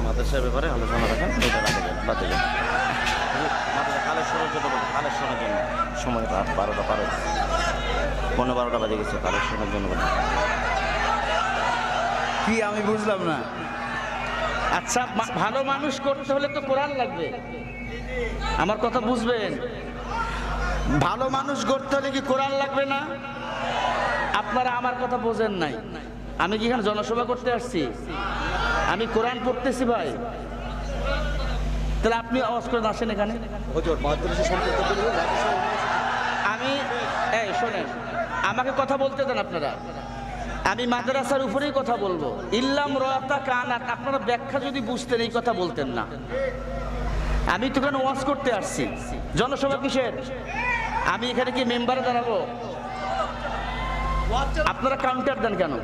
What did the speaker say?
মাদ্রাসার ব্যাপারে আলোচনা রাখেন, এটা রাখা যায় বাদে যান। মাদ্রাসা কালেকশনের জন্য বলুন, কালেকশনের জন্য সময় রাত 12টা পার হচ্ছে, 11-12টা বাজে গেছে, কালেকশনের জন্য বলুন। কি আমি বুঝলাম না। আচ্ছা, ভালো মানুষ করতে হলে তো কোরআন লাগবে, আমার কথা বুঝবেন। ভালো মানুষ করতে হলে কি কোরআন লাগবে না? আপনারা আমার কথা বোঝেন নাই। আমি কি এখানে জনসভা করতে আসছি? আমি কোরআন পড়তেছি ভাই। তাহলে আপনি আওয়াজ করে আসেন এখানে। আমি এই শোনেন, আমাকে কথা বলতে দেন আপনারা। আমি মাদ্রাসার উপরেই কথা বলবো। ইল্লাম রাতা কানাত, আপনারা ব্যাখ্যা যদি বুঝতেন এই কথা বলতেন না। আমি তো এখানে ওয়াজ করতে আসছি, জনসভা কিসের? আমি এখানে কি মেম্বারে দাঁড়াবো? আপনারা কাউন্টার দেন কেন?